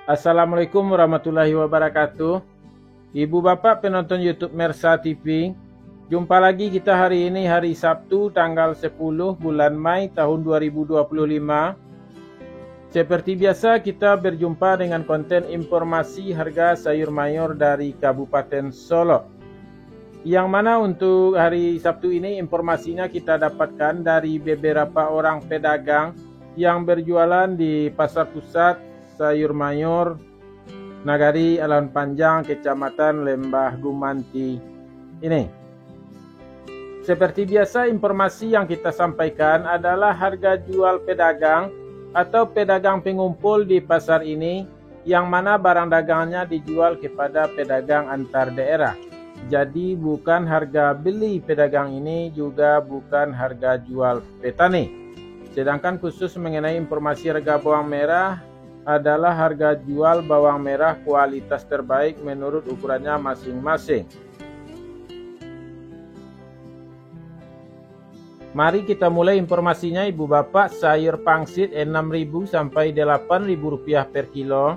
Assalamualaikum warahmatullahi wabarakatuh. Ibu bapak penonton YouTube Mersa TV, jumpa lagi kita hari ini, hari Sabtu tanggal 10 bulan Mei tahun 2025. Seperti biasa kita berjumpa dengan konten informasi harga sayur mayur dari Kabupaten Solo, yang mana untuk hari Sabtu ini informasinya kita dapatkan dari beberapa orang pedagang yang berjualan di Pasar Pusat Sayur Mayur Nagari Alun Panjang, Kecamatan Lembah Gumanti ini. Seperti biasa, informasi yang kita sampaikan adalah harga jual pedagang atau pedagang pengumpul di pasar ini, yang mana barang dagangannya dijual kepada pedagang antar daerah. Jadi bukan harga beli pedagang ini, juga bukan harga jual petani. Sedangkan khusus mengenai informasi harga bawang merah adalah harga jual bawang merah kualitas terbaik menurut ukurannya masing-masing. Mari kita mulai informasinya Ibu Bapak. Sayur pangsit 6.000 sampai 8.000 rupiah per kilo.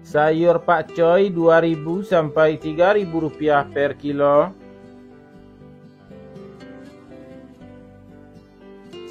Sayur pakcoy 2.000 sampai 3.000 rupiah per kilo.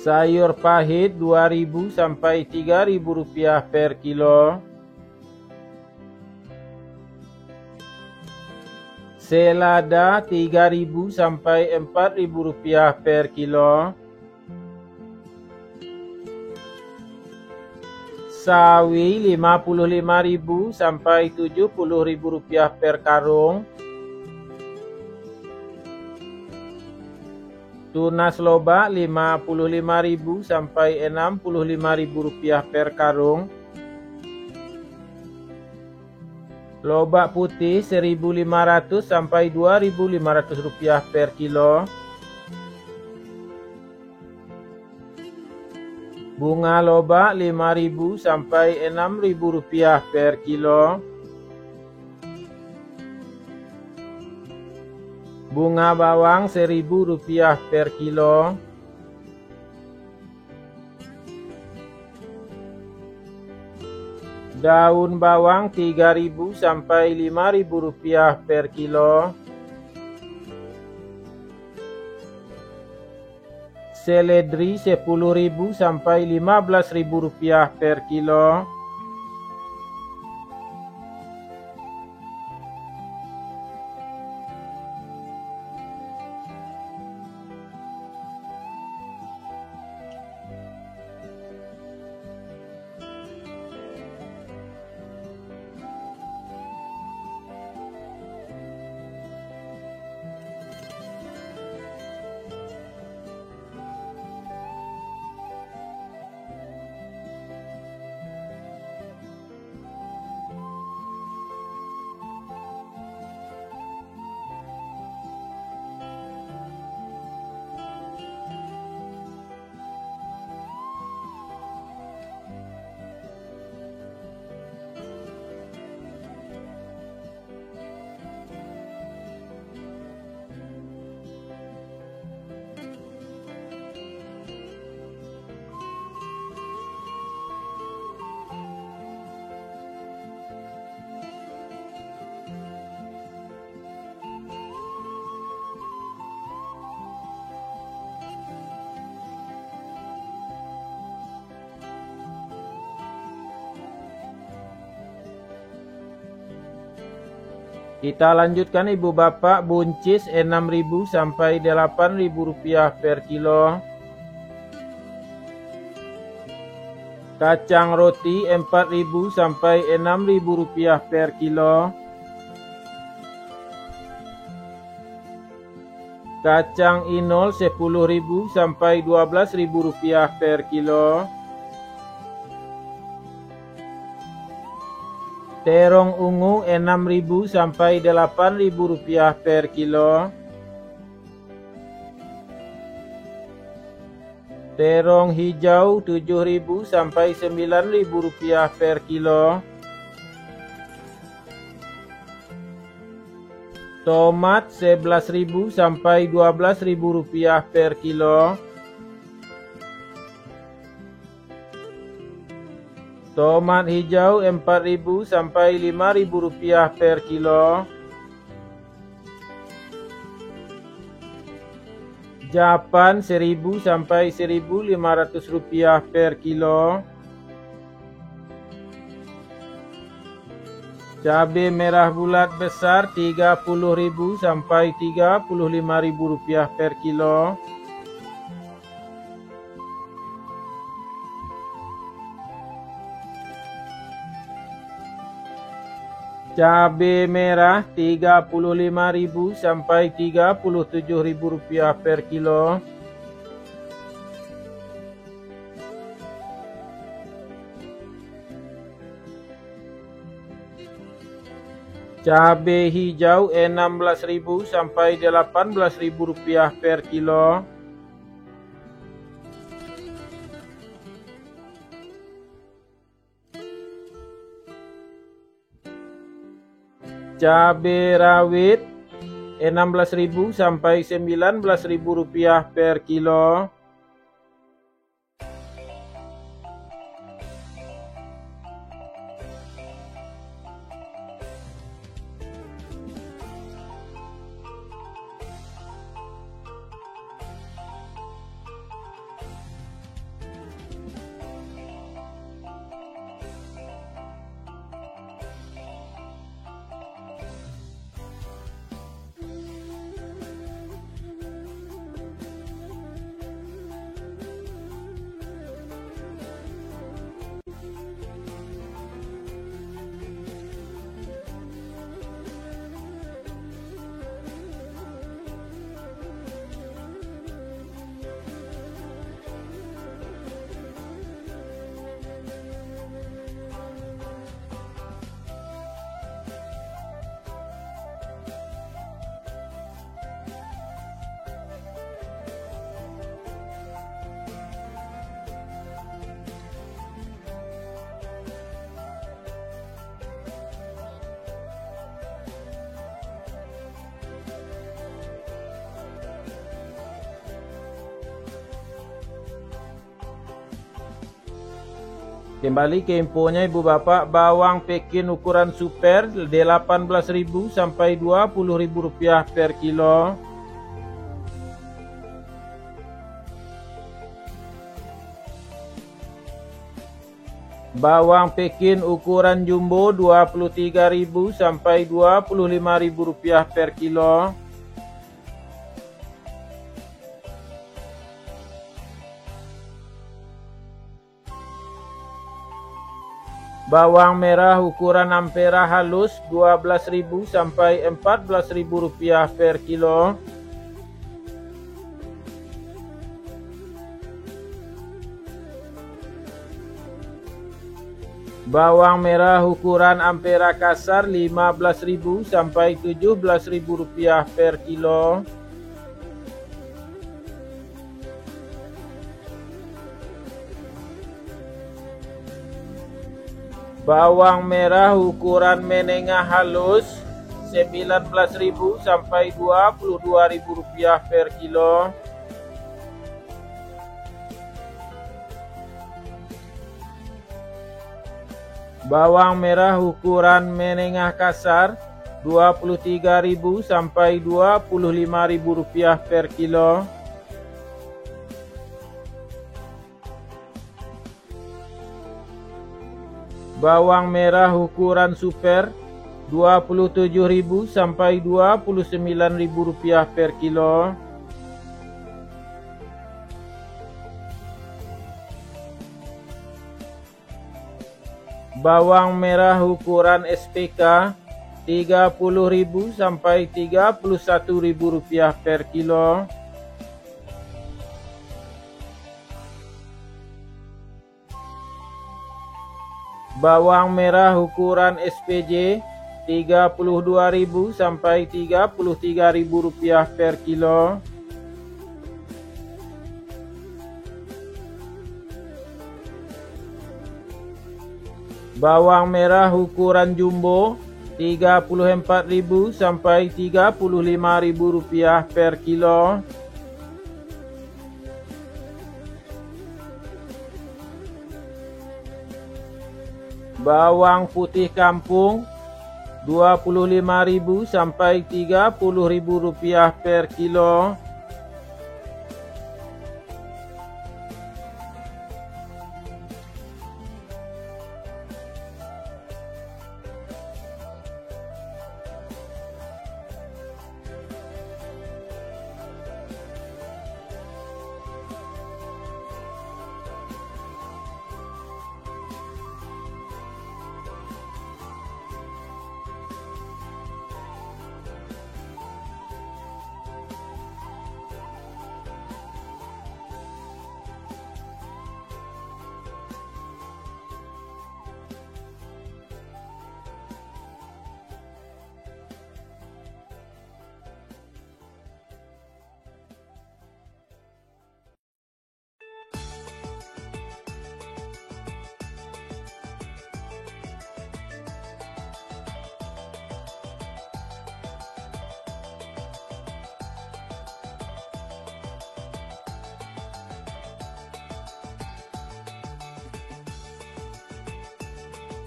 Sayur pahit 2.000 sampai 3.000 rupiah per kilo. Selada 3.000 sampai 4.000 rupiah per kilo. Sawi 55.000 sampai 70.000 rupiah per karung. Tunas loba 55.000 sampai 65.000 rupiah per karung. Loba putih 1.500 sampai 2.500 rupiah per kilo. Bunga loba 5.000 sampai 6.000 rupiah per kilo. Bunga bawang 1.000 rupiah per kilo. Daun bawang 3.000 sampai 5.000 rupiah per kilo. Seledri 10.000 sampai 15.000 rupiah per kilo. Kita lanjutkan Ibu Bapak. Buncis 6.000 sampai 8.000 rupiah per kilo. Kacang roti 4.000 sampai 6.000 rupiah per kilo. Kacang inol 10.000 sampai 12.000 rupiah per kilo. Terong ungu 6.000 sampai 8.000 rupiah per kilo. Terong hijau 7.000 sampai 9.000 rupiah per kilo. Tomat 11.000 sampai 12.000 rupiah per kilo. Tomat hijau 4.000 sampai 5.000 rupiah per kilo. Japan 1.000 sampai 1.500 rupiah per kilo. Cabai merah bulat besar 30.000 sampai 35.000 rupiah per kilo. Cabai merah 35.000 sampai 37.000 rupiah per kilo. Cabai hijau 16.000 sampai 18.000 rupiah per kilo. Cabai rawit 16.000 sampai 19.000 rupiah per kilo. Kembali ke infonya ibu bapak, bawang Pekin ukuran super 18.000 sampai 20.000 rupiah per kilo. Bawang Pekin ukuran jumbo 23.000 sampai 25.000 rupiah per kilo. Bawang merah ukuran ampera halus 12.000 sampai 14.000 rupiah per kilo. Bawang merah ukuran ampera kasar 15.000 sampai 17.000 rupiah per kilo. Bawang merah ukuran menengah halus 19.000 sampai 22.000 rupiah per kilo. Bawang merah ukuran menengah kasar 23.000 sampai 25.000 rupiah per kilo. Bawang merah ukuran super 27.000 sampai 29.000 rupiah per kilo. Bawang merah ukuran SPK 30.000 sampai 31.000 rupiah per kilo. Bawang merah ukuran SPJ 32.000 sampai 33.000 rupiah per kilo. Bawang merah ukuran jumbo 34.000 sampai 35.000 rupiah per kilo. Bawang putih kampung Rp25.000 sampai Rp30.000 per kilo.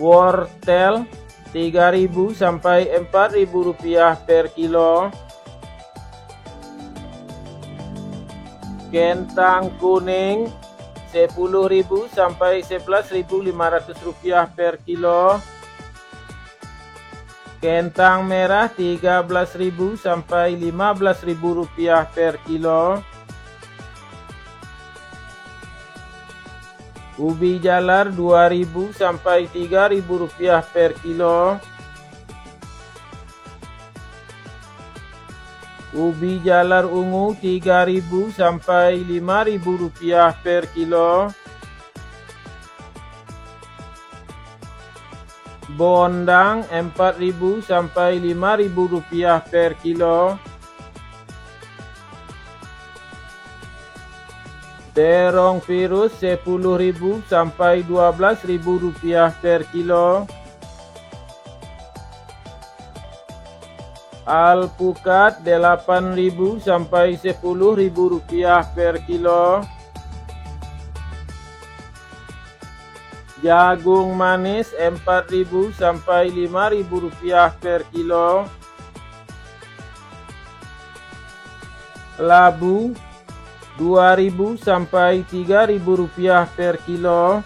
Wortel Rp3.000 sampai Rp4.000 per kilo. Kentang kuning Rp10.000 sampai Rp11.500 per kilo. Kentang merah Rp13.000 sampai Rp15.000 per kilo. Ubi jalar Rp2.000 sampai Rp3.000 per kilo. Ubi jalar ungu Rp3.000 sampai Rp5.000 per kilo. Bondang Rp4.000 sampai Rp5.000 per kilo. Terong virus Rp10.000 sampai Rp12.000 per kilo. Alpukat Rp8.000 sampai Rp10.000 per kilo. Jagung manis Rp4.000 sampai Rp5.000 per kilo. Labu Rp2.000 sampai Rp3.000 per kilo.